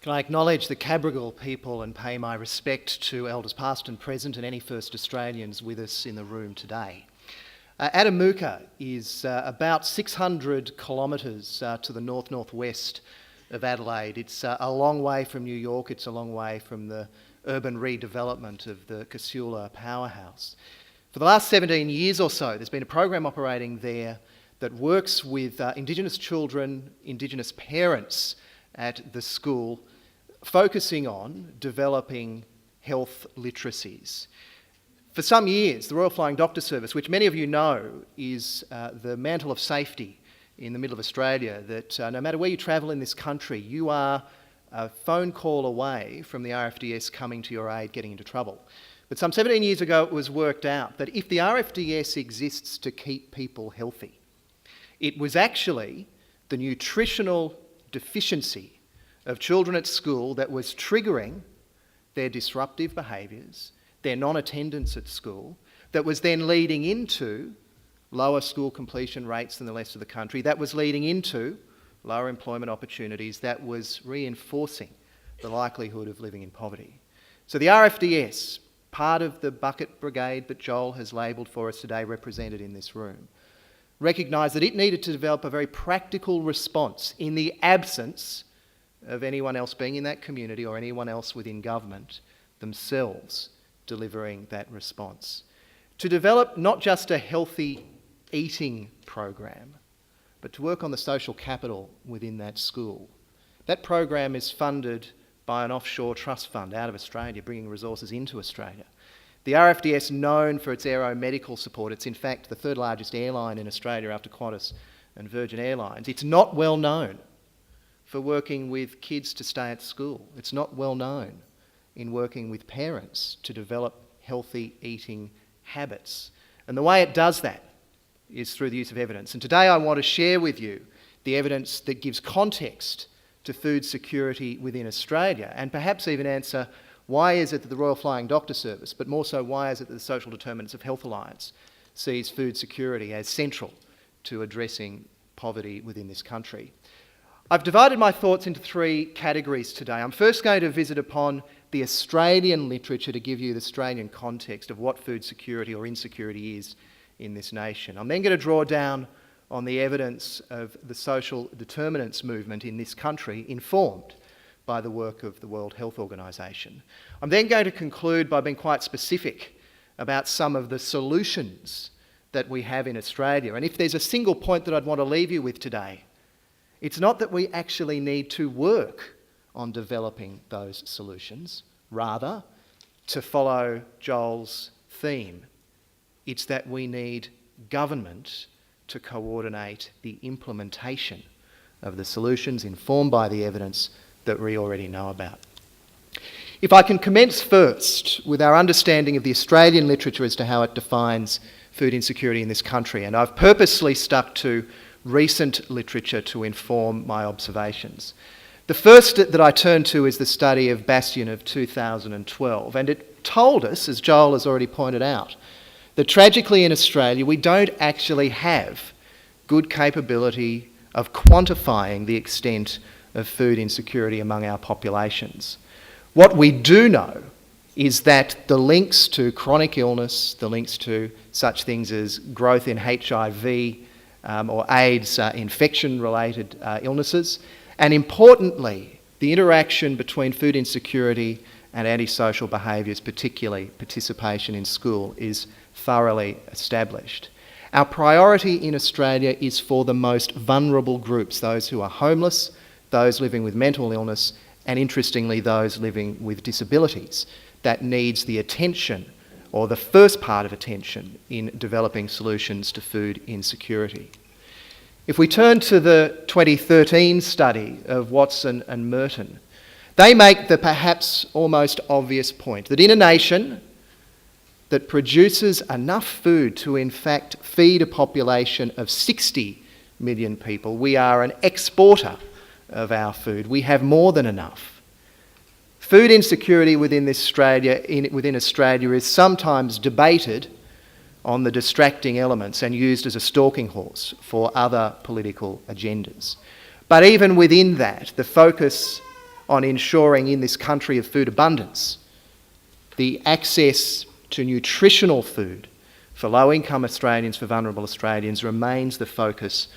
Can I acknowledge the Cabrogal people and pay my respect to Elders past and present and any First Australians with us in the room today. Adamooka is about 600 kilometres to the north-northwest of Adelaide. It's a long way from New York, it's a long way from the urban redevelopment of the Casula powerhouse. For the last 17 years or so, there's been a program operating there that works with Indigenous children, Indigenous parents at the school, focusing on developing health literacies. For some years, the Royal Flying Doctor Service, which many of you know is the mantle of safety in the middle of Australia, that no matter where you travel in this country, you are a phone call away from the RFDS coming to your aid, getting into trouble. But some 17 years ago, it was worked out that if the RFDS exists to keep people healthy, it was actually the nutritional deficiency of children at school that was triggering their disruptive behaviours, their non-attendance at school, that was then leading into lower school completion rates than the rest of the country, that was leading into lower employment opportunities, that was reinforcing the likelihood of living in poverty. So the RFDS, part of the bucket brigade that Joel has labelled for us today, represented in this room, recognised that it needed to develop a very practical response in the absence of anyone else being in that community or anyone else within government themselves delivering that response. To develop not just a healthy eating program, but to work on the social capital within that school. That program is funded by an offshore trust fund out of Australia, bringing resources into Australia. The RFDS, known for its aeromedical support, it's in fact the third largest airline in Australia after Qantas and Virgin Airlines. It's not well known for working with kids to stay at school. It's not well known in working with parents to develop healthy eating habits. And the way it does that is through the use of evidence. And today I want to share with you the evidence that gives context to food security within Australia, and perhaps even answer why is it that the Royal Flying Doctor Service, but more so why is it that the Social Determinants of Health Alliance sees food security as central to addressing poverty within this country. I've divided my thoughts into three categories today. I'm first going to visit upon the Australian literature to give you the Australian context of what food security or insecurity is in this nation. I'm then going to draw down on the evidence of the social determinants movement in this country, informed by the work of the World Health Organization. I'm then going to conclude by being quite specific about some of the solutions that we have in Australia. And if there's a single point that I'd want to leave you with today, it's not that we actually need to work on developing those solutions. Rather, to follow Joel's theme, it's that we need government to coordinate the implementation of the solutions informed by the evidence that we already know about. If I can commence first with our understanding of the Australian literature as to how it defines food insecurity in this country, and I've purposely stuck to recent literature to inform my observations. The first that I turn to is the study of Bastian of 2012, and it told us, as Joel has already pointed out, that tragically in Australia we don't actually have good capability of quantifying the extent of food insecurity among our populations. What we do know is that the links to chronic illness, the links to such things as growth in HIV or AIDS infection-related illnesses, and importantly, the interaction between food insecurity and antisocial behaviours, particularly participation in school, is thoroughly established. Our priority in Australia is for the most vulnerable groups, those who are homeless, those living with mental illness, and interestingly, those living with disabilities. That needs the attention, or the first part of attention, in developing solutions to food insecurity. If we turn to the 2013 study of Watson and Merton, they make the perhaps almost obvious point that in a nation that produces enough food to in fact feed a population of 60 million people, we are an exporter of our food. We have more than enough. Food insecurity within Australia is sometimes debated on the distracting elements and used as a stalking horse for other political agendas. But even within that, the focus on ensuring in this country of food abundance, the access to nutritional food for low-income Australians, for vulnerable Australians, remains the focus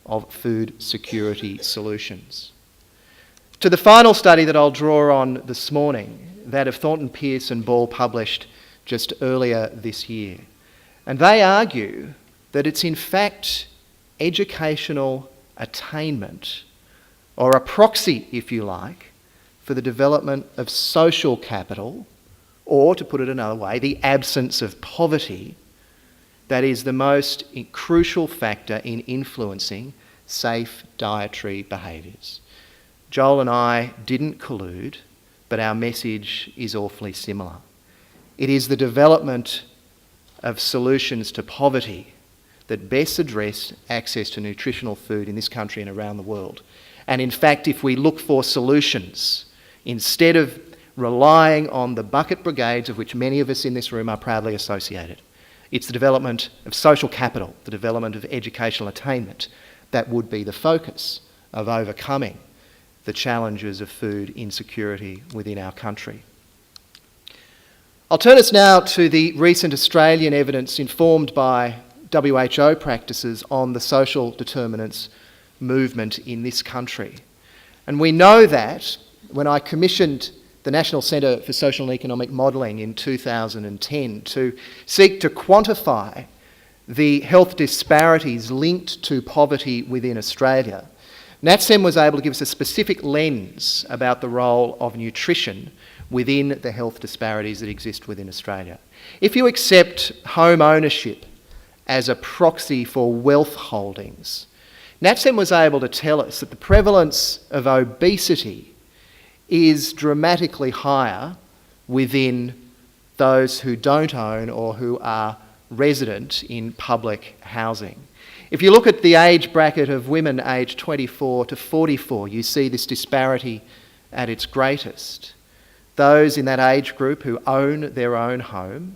of food security solutions. To the final study that I'll draw on this morning, that of Thornton, Pearce and Ball, published just earlier this year. And they argue that it's in fact educational attainment, or a proxy, if you like, for the development of social capital, or, to put it another way, the absence of poverty, that is the most crucial factor in influencing safe dietary behaviours. Joel and I didn't collude, but our message is awfully similar. It is the development of solutions to poverty that best address access to nutritional food in this country and around the world. And in fact, if we look for solutions, instead of relying on the bucket brigades of which many of us in this room are proudly associated, it's the development of social capital, the development of educational attainment, that would be the focus of overcoming the challenges of food insecurity within our country. I'll turn us now to the recent Australian evidence informed by WHO practices on the social determinants movement in this country. And we know that when I commissioned the National Centre for Social and Economic Modelling in 2010 to seek to quantify the health disparities linked to poverty within Australia, NatCem was able to give us a specific lens about the role of nutrition within the health disparities that exist within Australia. If you accept home ownership as a proxy for wealth holdings, NatCem was able to tell us that the prevalence of obesity is dramatically higher within those who don't own or who are resident in public housing. If you look at the age bracket of women aged 24 to 44, you see this disparity at its greatest. Those in that age group who own their own home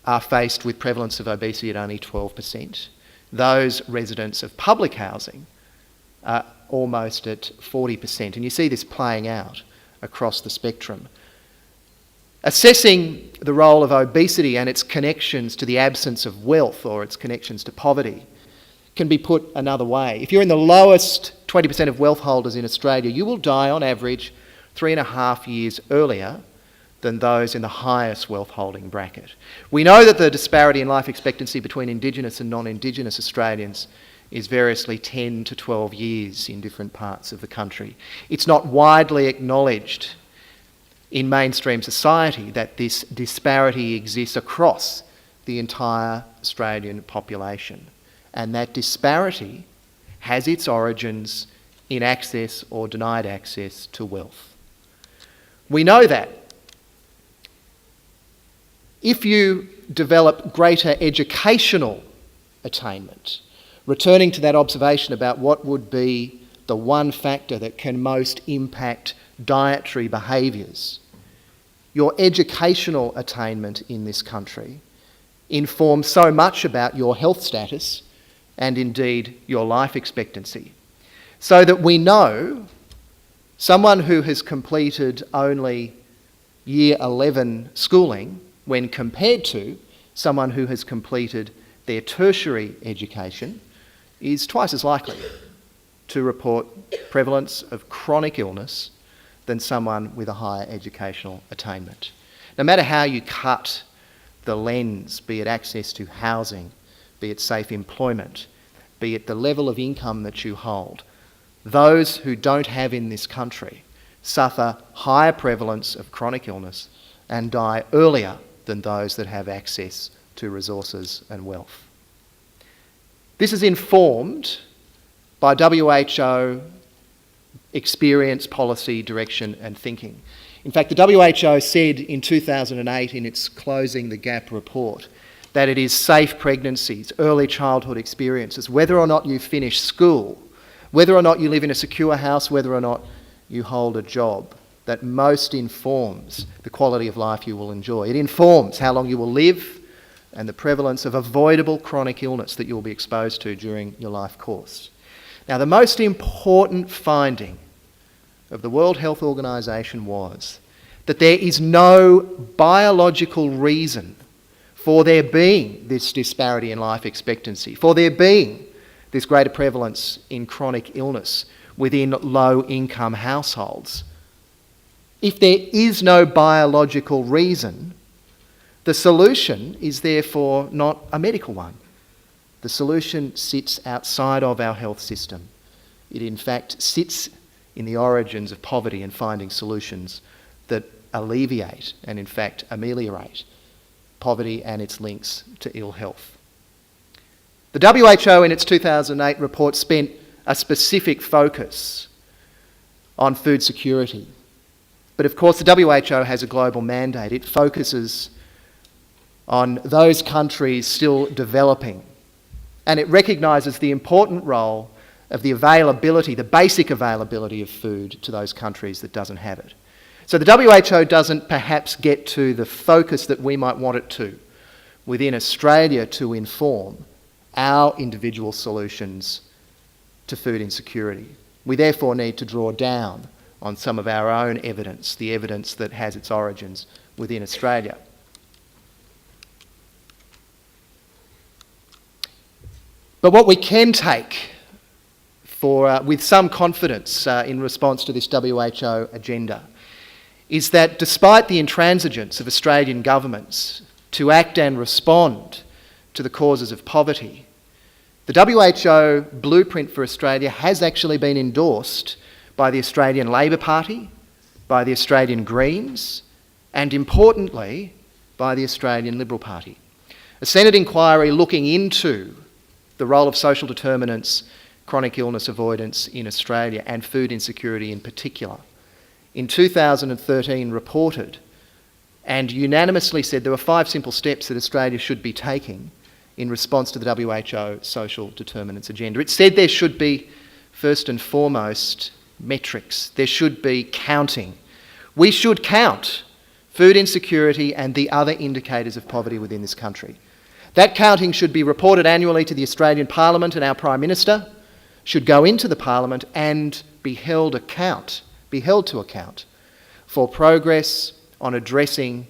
are faced with prevalence of obesity at only 12%. Those residents of public housing are almost at 40%. And you see this playing out across the spectrum. Assessing the role of obesity and its connections to the absence of wealth or its connections to poverty can be put another way. If you're in the lowest 20% of wealth holders in Australia, you will die on average 3.5 years earlier than those in the highest wealth holding bracket. We know that the disparity in life expectancy between Indigenous and non-Indigenous Australians is variously 10 to 12 years in different parts of the country. It's not widely acknowledged in mainstream society that this disparity exists across the entire Australian population. And that disparity has its origins in access or denied access to wealth. We know that if you develop greater educational attainment, returning to that observation about what would be the one factor that can most impact dietary behaviours, your educational attainment in this country informs so much about your health status and indeed your life expectancy. So that we know someone who has completed only year 11 schooling, when compared to someone who has completed their tertiary education, is twice as likely to report prevalence of chronic illness than someone with a higher educational attainment. No matter how you cut the lens, be it access to housing, be it safe employment, be it the level of income that you hold, those who don't have in this country suffer higher prevalence of chronic illness and die earlier than those that have access to resources and wealth. This is informed by WHO experience, policy, direction and thinking. In fact, the WHO said in 2008 in its Closing the Gap report that it is safe pregnancies, early childhood experiences, whether or not you finish school, whether or not you live in a secure house, whether or not you hold a job, that most informs the quality of life you will enjoy. It informs how long you will live and the prevalence of avoidable chronic illness that you will be exposed to during your life course. Now, the most important finding of the World Health Organization was that there is no biological reason for there being this disparity in life expectancy, for there being this greater prevalence in chronic illness within low-income households. If there is no biological reason, the solution is therefore not a medical one. The solution sits outside of our health system. It in fact sits in the origins of poverty and finding solutions that alleviate and in fact ameliorate poverty and its links to ill health. The WHO in its 2008 report spent a specific focus on food security. But of course the WHO has a global mandate. It focuses on those countries still developing, and it recognises the important role of the availability, the basic availability of food to those countries that doesn't have it. So the WHO doesn't perhaps get to the focus that we might want it to within Australia to inform our individual solutions to food insecurity. We therefore need to draw down on some of our own evidence, the evidence that has its origins within Australia. But what we can take with some confidence in response to this WHO agenda is that despite the intransigence of Australian governments to act and respond to the causes of poverty, the WHO blueprint for Australia has actually been endorsed by the Australian Labor Party, by the Australian Greens, and importantly, by the Australian Liberal Party. A Senate inquiry looking into the role of social determinants, chronic illness avoidance in Australia and food insecurity in particular, in 2013 reported and unanimously said there were 5 simple steps that Australia should be taking in response to the WHO social determinants agenda. It said there should be, first and foremost, metrics. There should be counting. We should count food insecurity and the other indicators of poverty within this country. That counting should be reported annually to the Australian Parliament, and our Prime Minister should go into the Parliament and be held to account for progress on addressing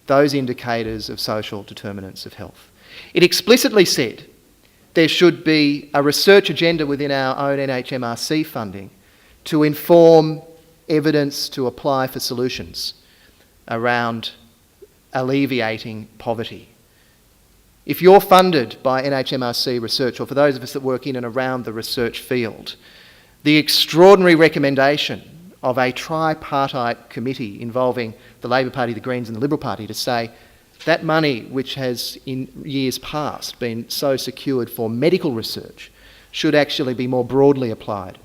those indicators of social determinants of health. It explicitly said there should be a research agenda within our own NHMRC funding to inform evidence to apply for solutions around alleviating poverty. If you're funded by NHMRC research, or for those of us that work in and around the research field, the extraordinary recommendation of a tripartite committee involving the Labor Party, the Greens and the Liberal Party to say that money which has in years past been so secured for medical research should actually be more broadly applied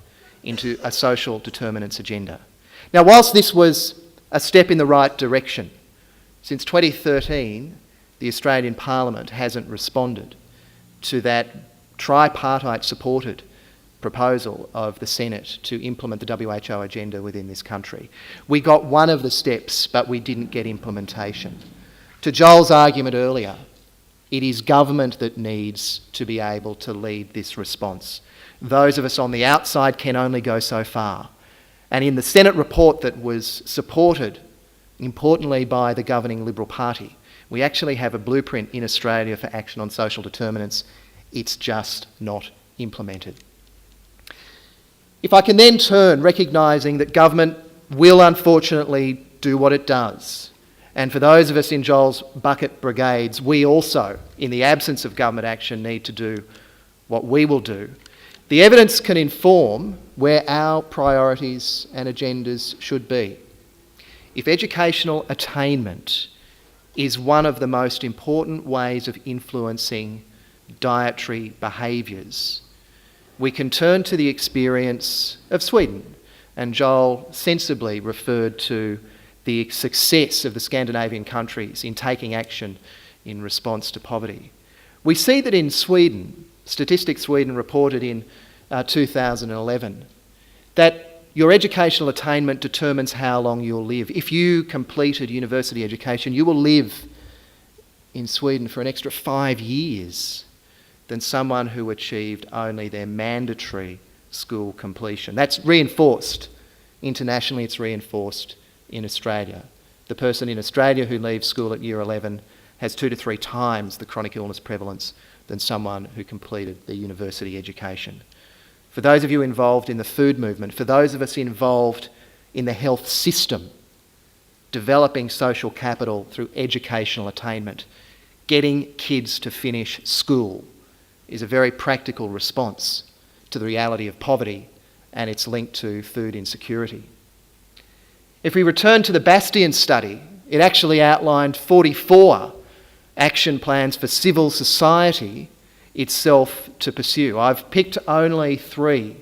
into a social determinants agenda. Now, whilst this was a step in the right direction, since 2013, the Australian Parliament hasn't responded to that tripartite supported proposal of the Senate to implement the WHO agenda within this country. We got one of the steps, but we didn't get implementation. To Joel's argument earlier, it is government that needs to be able to lead this response. Those of us on the outside can only go so far. And in the Senate report that was supported, importantly, by the governing Liberal Party, we actually have a blueprint in Australia for action on social determinants. It's just not implemented. If I can then turn, recognising that government will unfortunately do what it does, and for those of us in Joel's bucket brigades, we also, in the absence of government action, need to do what we will do. The evidence can inform where our priorities and agendas should be. If educational attainment is one of the most important ways of influencing dietary behaviours, we can turn to the experience of Sweden, and Joel sensibly referred to the success of the Scandinavian countries in taking action in response to poverty. We see that in Sweden, Statistics Sweden reported in 2011, that your educational attainment determines how long you'll live. If you completed university education, you will live in Sweden for an extra 5 years than someone who achieved only their mandatory school completion. That's reinforced Internationally, it's reinforced in Australia. The person in Australia who leaves school at year 11 has 2 to 3 times the chronic illness prevalence than someone who completed their university education. For those of you involved in the food movement, for those of us involved in the health system, developing social capital through educational attainment, getting kids to finish school is a very practical response to the reality of poverty and its link to food insecurity. If we return to the Bastian study, it actually outlined 44 action plans for civil society itself to pursue. I've picked only 3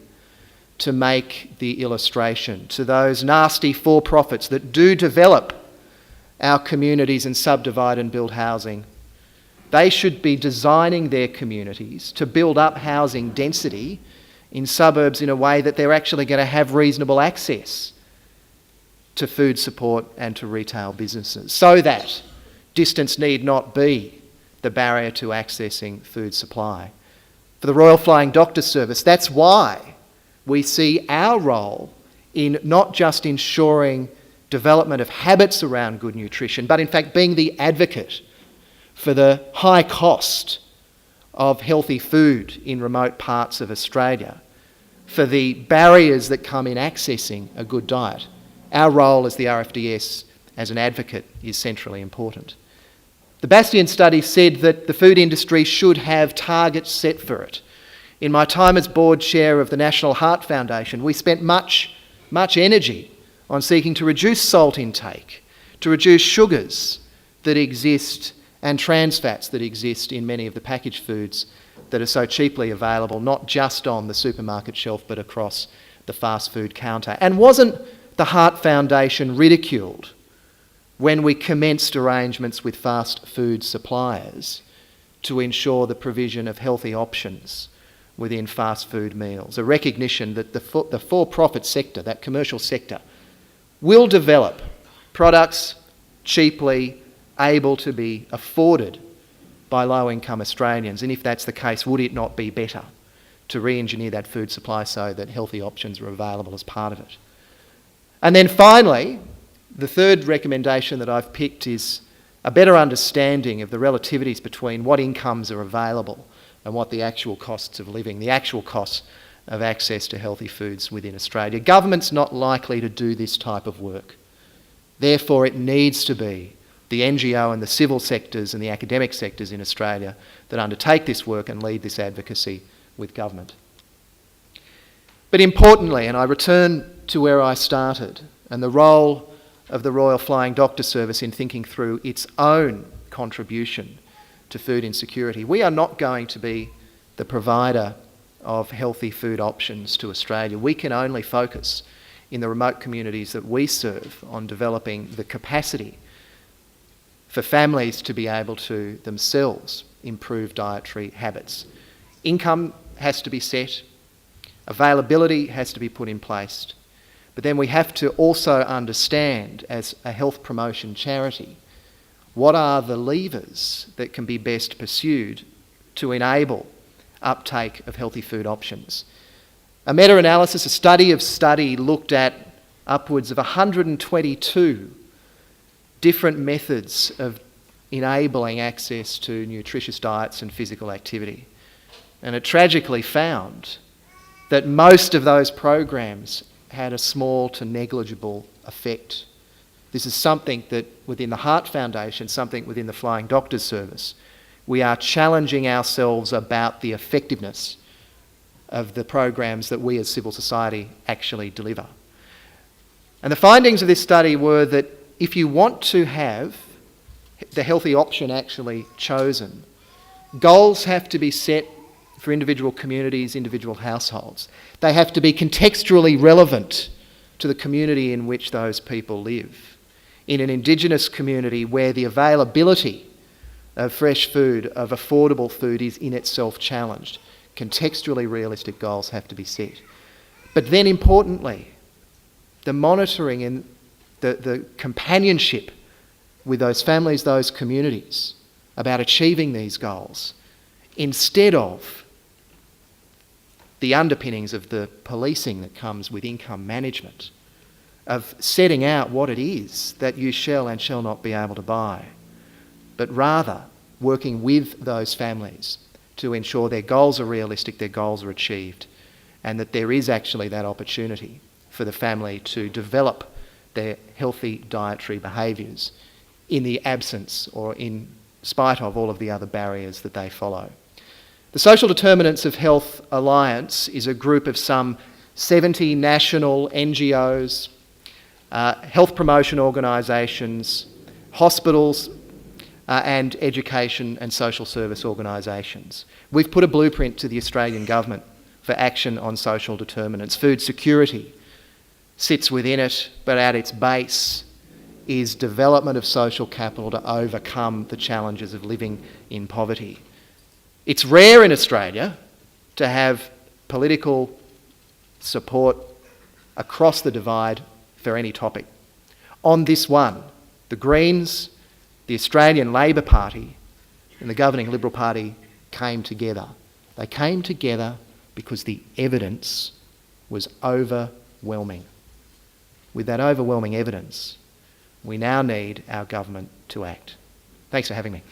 to make the illustration to those nasty for-profits that do develop our communities and subdivide and build housing. They should be designing their communities to build up housing density in suburbs in a way that they're actually going to have reasonable access to food support and to retail businesses, so that distance need not be the barrier to accessing food supply. For the Royal Flying Doctor Service, that's why we see our role in not just ensuring development of habits around good nutrition, but in fact being the advocate for the high cost of healthy food in remote parts of Australia, for the barriers that come in accessing a good diet. Our role as the RFDS as an advocate is centrally important. The Bastian study said that the food industry should have targets set for it. In my time as board chair of the National Heart Foundation, we spent much energy on seeking to reduce salt intake, to reduce sugars that exist and trans fats that exist in many of the packaged foods that are so cheaply available, not just on the supermarket shelf, but across the fast food counter. And wasn't the Heart Foundation ridiculed when we commenced arrangements with fast food suppliers to ensure the provision of healthy options within fast food meals? A recognition that the for-profit sector, that commercial sector, will develop products cheaply able to be afforded by low-income Australians. And if that's the case, would it not be better to re-engineer that food supply so that healthy options are available as part of it? And then finally, the third recommendation that I've picked is a better understanding of the relativities between what incomes are available and what the actual costs of living, the actual costs of access to healthy foods within Australia. Government's not likely to do this type of work. Therefore, it needs to be the NGO and the civil sectors and the academic sectors in Australia that undertake this work and lead this advocacy with government. But importantly, and I return to where I started, and the role of the Royal Flying Doctor Service in thinking through its own contribution to food insecurity, we are not going to be the provider of healthy food options to Australia. We can only focus in the remote communities that we serve on developing the capacity for families to be able to themselves improve dietary habits. Income has to be set, availability has to be put in place, but then we have to also understand, as a health promotion charity, what are the levers that can be best pursued to enable uptake of healthy food options. A meta-analysis, a study of study, looked at upwards of 122 different methods of enabling access to nutritious diets and physical activity. And it tragically found that most of those programs had a small to negligible effect. This is something that within the Heart Foundation, something within the Flying Doctors Service, we are challenging ourselves about the effectiveness of the programs that we as civil society actually deliver. And the findings of this study were that if you want to have the healthy option actually chosen, goals have to be set for individual communities, individual households. They have to be contextually relevant to the community in which those people live. In an Indigenous community where the availability of fresh food, of affordable food, is in itself challenged, contextually realistic goals have to be set. But then importantly, the monitoring and the companionship with those families, those communities, about achieving these goals, instead of the underpinnings of the policing that comes with income management, of setting out what it is that you shall and shall not be able to buy, but rather working with those families to ensure their goals are realistic, their goals are achieved, and that there is actually that opportunity for the family to develop their healthy dietary behaviours in the absence or in spite of all of the other barriers that they follow. The Social Determinants of Health Alliance is a group of some 70 national NGOs, health promotion organisations, hospitals, and education and social service organisations. We've put a blueprint to the Australian Government for action on social determinants. Food security sits within it, but at its base is development of social capital to overcome the challenges of living in poverty. It's rare in Australia to have political support across the divide for any topic. On this one, the Greens, the Australian Labor Party and the governing Liberal Party came together. They came together because the evidence was overwhelming. With that overwhelming evidence, we now need our government to act. Thanks for having me.